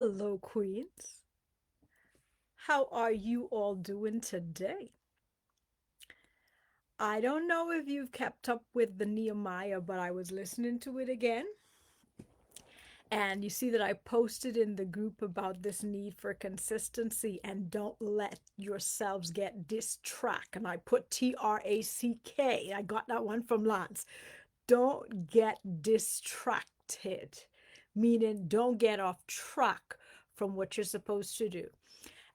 Hello, Queens. How are you all doing today? I don't know if you've kept up with the Nehemiah, but I was listening to it again. And you see that I posted in the group about this need for consistency and don't let yourselves get distract. And I put TRACK. I got that one from Lance. Don't get distracted, meaning don't get off track from what you're supposed to do.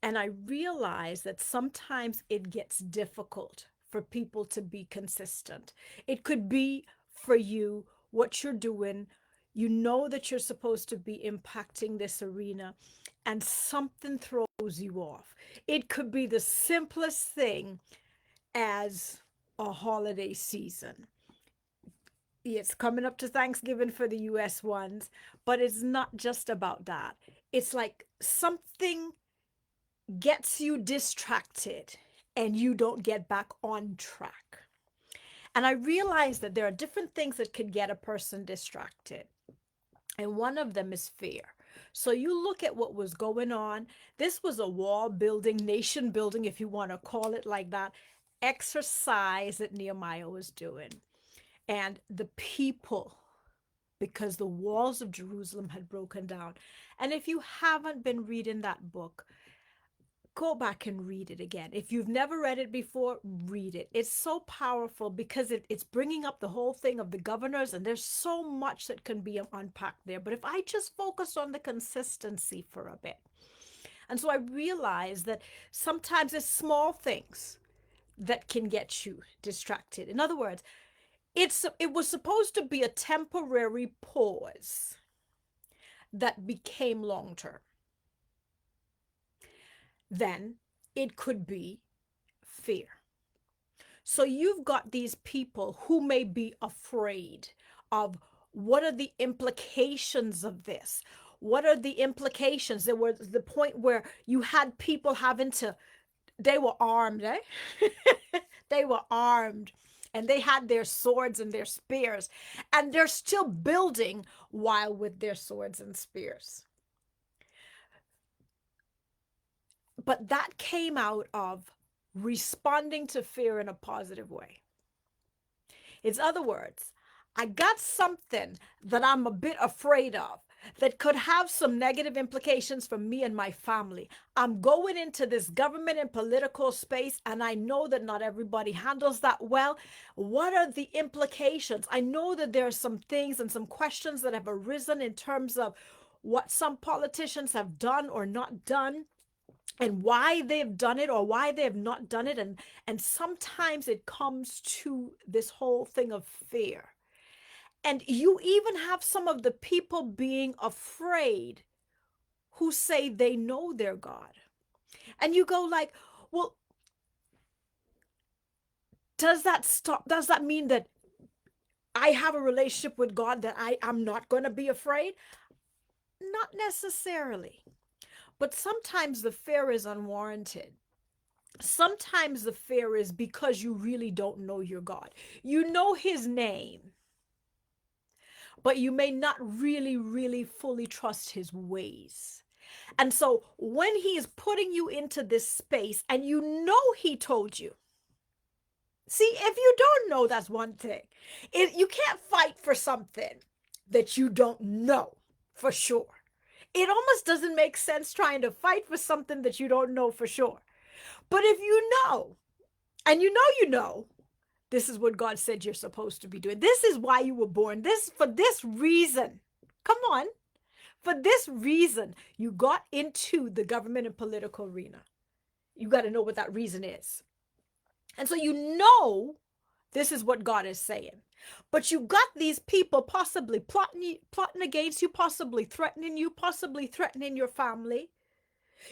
And I realize that sometimes it gets difficult for people to be consistent. It could be for you what you're doing. You know that you're supposed to be impacting this arena, and something throws you off. It could be the simplest thing as a holiday season. It's coming up to Thanksgiving for the US ones, but it's not just about that. It's like something gets you distracted and you don't get back on track. And I realize that there are different things that could get a person distracted. And one of them is fear. So you look at what was going on. This was a wall building, nation building, if you want to call it like that, exercise that Nehemiah was doing. And the people, because the walls of Jerusalem had broken down. And if you haven't been reading that book, go back and read it again. If you've never read it before, read it. It's so powerful because it's bringing up the whole thing of the governors, and there's so much that can be unpacked there. But if I just focus on the consistency for a bit, and so I realized that sometimes it's small things that can get you distracted. In other words, it was supposed to be a temporary pause that became long term. Then it could be fear. So you've got these people who may be afraid of what are the implications of this? What are the implications? There was the point where you had people having to, they were armed, eh? They were armed and they had their swords and their spears, and they're still building while with their swords and spears. But that came out of responding to fear in a positive way. In other words, I got something that I'm a bit afraid of that could have some negative implications for me and my family. I'm going into this government and political space, and I know that not everybody handles that well. What are the implications? I know that there are some things and some questions that have arisen in terms of what some politicians have done or not done, and why they've done it or why they have not done it. And sometimes it comes to this whole thing of fear. And you even have some of the people being afraid who say they know their God. And you go like, well, does that mean that I have a relationship with God that I'm not going to be afraid? Not necessarily. But sometimes the fear is unwarranted. Sometimes the fear is because you really don't know your God. You know his name, but you may not really, really fully trust his ways. And so when he is putting you into this space and you know he told you, see, if you don't know, that's one thing. You can't fight for something that you don't know for sure. It almost doesn't make sense trying to fight for something that you don't know for sure. But if you know, and you know, this is what God said you're supposed to be doing. This is why you were born. This for this reason. Come on. For this reason, you got into the government and political arena. You got to know what that reason is. And so you know this is what God is saying. But you got these people possibly plotting against you, possibly threatening your family.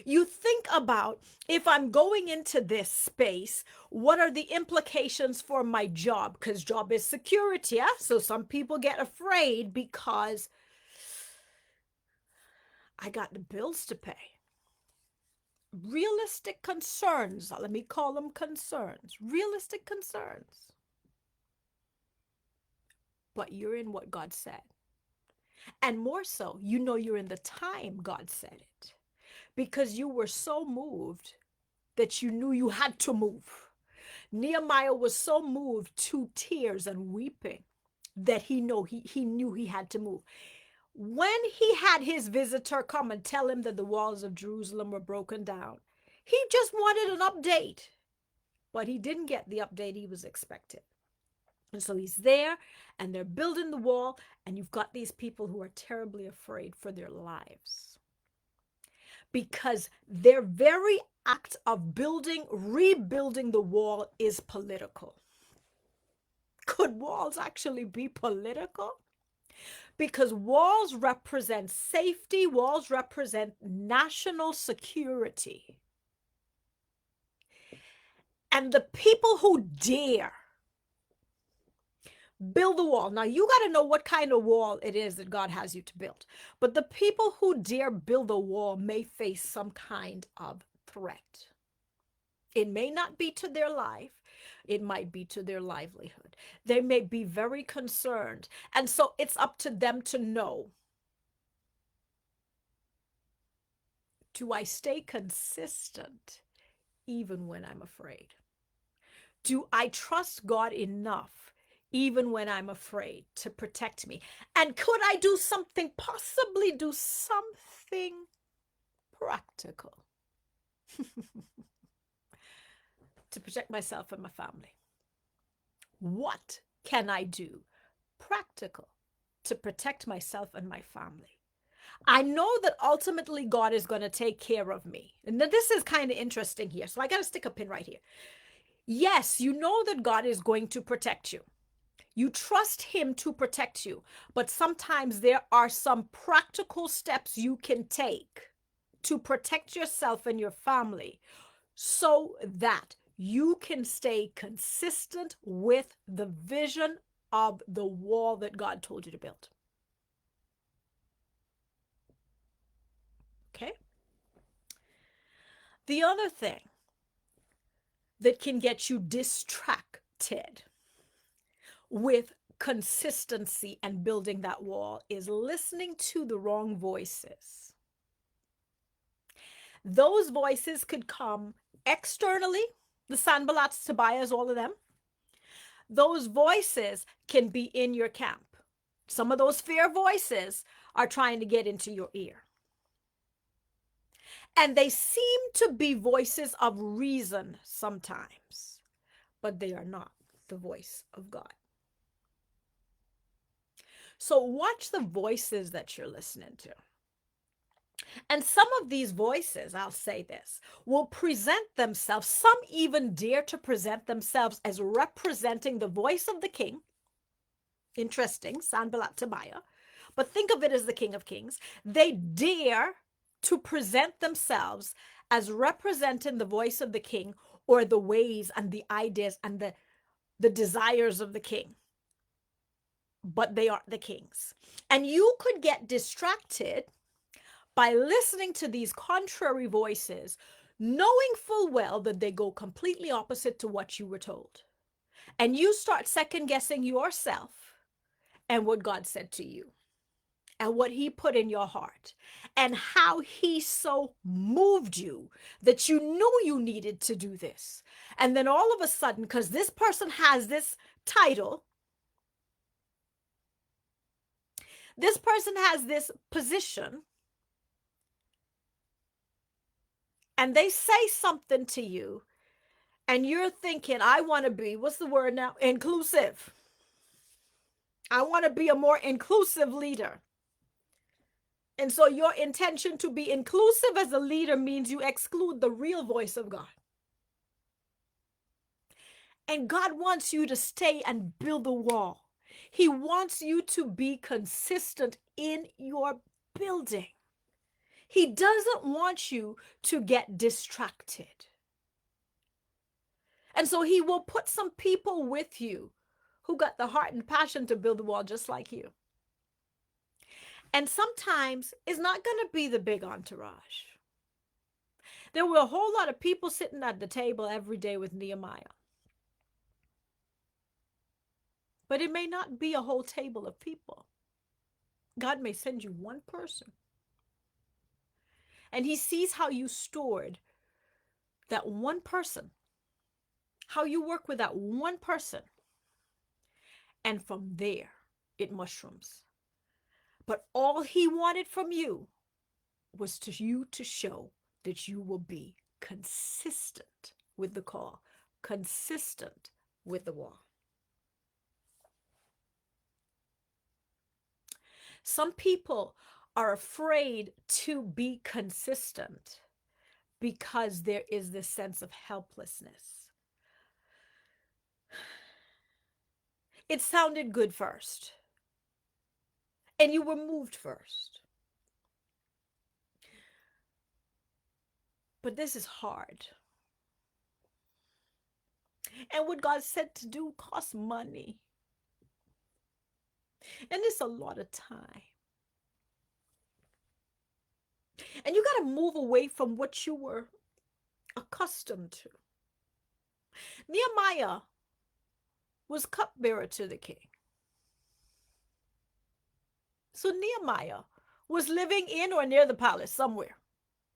You think about, if I'm going into this space, what are the implications for my job? Because job is security. Yeah? So some people get afraid because I got the bills to pay. Realistic concerns. Let me call them concerns. Realistic concerns. But you're in what God said. And more so, you know you're in the time God said it, because you were so moved that you knew you had to move. Nehemiah was so moved to tears and weeping that he knew he had to move. When he had his visitor come and tell him that the walls of Jerusalem were broken down, he just wanted an update, but he didn't get the update he was expecting. And so he's there and they're building the wall, and you've got these people who are terribly afraid for their lives because their very act of rebuilding the wall is political. Could walls actually be political? Because walls represent safety, walls represent national security. And the people who dare build the wall. Now, you got to know what kind of wall it is that God has you to build. But the people who dare build a wall may face some kind of threat. It may not be to their life. It might be to their livelihood. They may be very concerned. And so it's up to them to know, do I stay consistent even when I'm afraid? Do I trust God enough even when I'm afraid to protect me? And could I do something, possibly do something practical to protect myself and my family? What can I do practical to protect myself and my family? I know that ultimately God is going to take care of me. And this is kind of interesting here. So I got to stick a pin right here. Yes, you know that God is going to protect you. You trust him to protect you. But sometimes there are some practical steps you can take to protect yourself and your family so that you can stay consistent with the vision of the wall that God told you to build. Okay? The other thing that can get you distracted with consistency and building that wall is listening to the wrong voices. Those voices could come externally, the Sanballats, Tobias, all of them. Those voices can be in your camp. Some of those fear voices are trying to get into your ear. And they seem to be voices of reason sometimes, but they are not the voice of God. So watch the voices that you're listening to. And some of these voices, I'll say this, will present themselves, some even dare to present themselves as representing the voice of the king. Interesting, Sanballat Tobiah. But think of it as the King of Kings. They dare to present themselves as representing the voice of the king, or the ways and the ideas and the desires of the king. But they are the kings. And you could get distracted by listening to these contrary voices, knowing full well that they go completely opposite to what you were told. And you start second guessing yourself and what God said to you, and what he put in your heart, and how he so moved you that you knew you needed to do this. And then all of a sudden, because this person has this title, this person has this position, and they say something to you, and you're thinking, I want to be, what's the word now? Inclusive. I want to be a more inclusive leader. And so your intention to be inclusive as a leader means you exclude the real voice of God. And God wants you to stay and build the wall. He wants you to be consistent in your building. He doesn't want you to get distracted. And so he will put some people with you who got the heart and passion to build the wall just like you. And sometimes it's not going to be the big entourage. There were a whole lot of people sitting at the table every day with Nehemiah. But it may not be a whole table of people. God may send you one person, and he sees how you stored that one person, how you work with that one person, and from there it mushrooms. But all he wanted from you was to show that you will be consistent with the call, consistent with the wall. Some people are afraid to be consistent because there is this sense of helplessness. It sounded good first, and you were moved first. But this is hard. And what God said to do costs money. And it's a lot of time. And you got to move away from what you were accustomed to. Nehemiah was cupbearer to the king. So Nehemiah was living in or near the palace somewhere,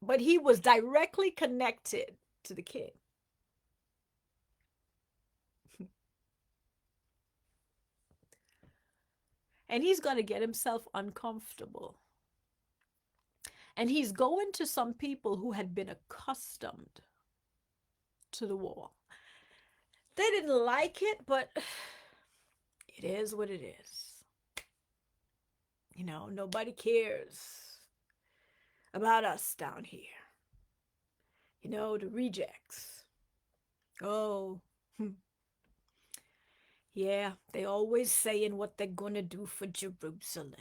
but he was directly connected to the king. And he's going to get himself uncomfortable. And he's going to some people who had been accustomed to the wall. They didn't like it, but it is what it is. You know, nobody cares about us down here. You know, the rejects. Oh, yeah, they always saying what they're going to do for Jerusalem.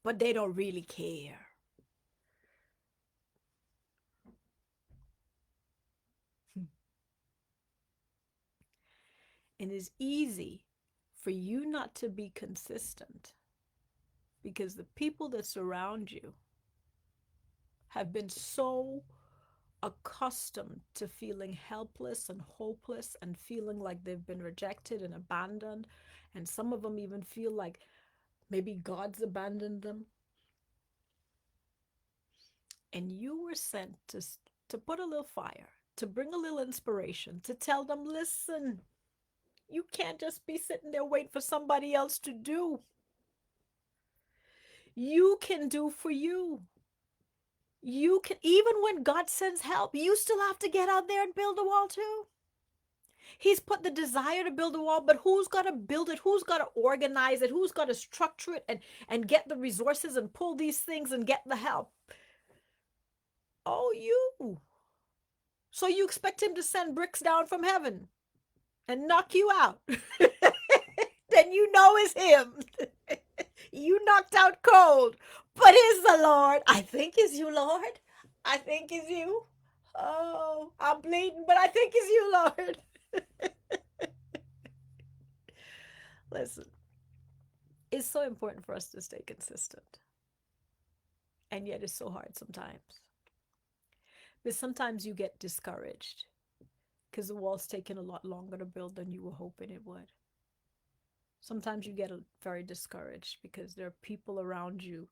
But they don't really care. And it's easy for you not to be consistent because the people that surround you have been so accustomed to feeling helpless and hopeless and feeling like they've been rejected and abandoned. And some of them even feel like maybe God's abandoned them. And you were sent to put a little fire, to bring a little inspiration, to tell them, listen, you can't just be sitting there waiting for somebody else to do. You can do for you. You can, even when God sends help, you still have to get out there and build a wall too. He's put the desire to build a wall, but who's got to build it? Who's got to organize it? Who's got to structure it and get the resources and pull these things and get the help? Oh, you. So you expect him to send bricks down from heaven and knock you out? Then you know it's him. You knocked out cold. But is the Lord. I think it's you, Lord. I think it's you. Oh, I'm bleeding, but I think it's you, Lord. Listen, it's so important for us to stay consistent. And yet it's so hard sometimes. But sometimes you get discouraged because the wall's taking a lot longer to build than you were hoping it would. Sometimes you get very discouraged because there are people around you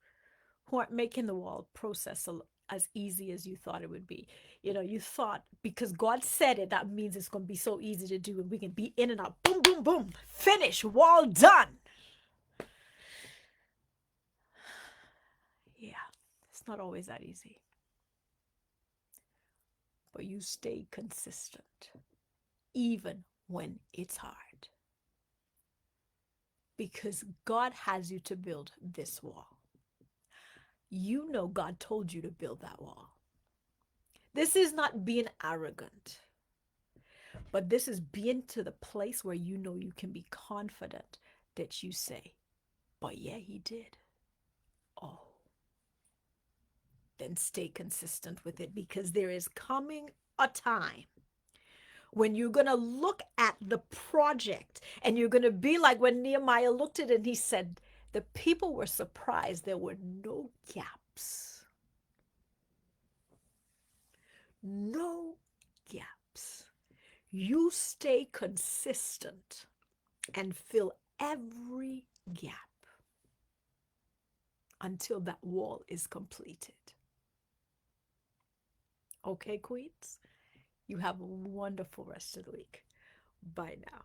who aren't making the wall process as easy as you thought it would be. You know, you thought because God said it, that means it's going to be so easy to do and we can be in and out. Boom, boom, boom. Finish. Wall done. Yeah, it's not always that easy. But you stay consistent, even when it's hard. Because God has you to build this wall. You know God told you to build that wall. This is not being arrogant, but this is being to the place where you know you can be confident that you say, but yeah, he did. Oh, then stay consistent with it because there is coming a time when you're going to look at the project and you're going to be like when Nehemiah looked at it and he said, the people were surprised there were no gaps. No gaps. You stay consistent and fill every gap. until that wall is completed. Okay, queens? You have a wonderful rest of the week. Bye now.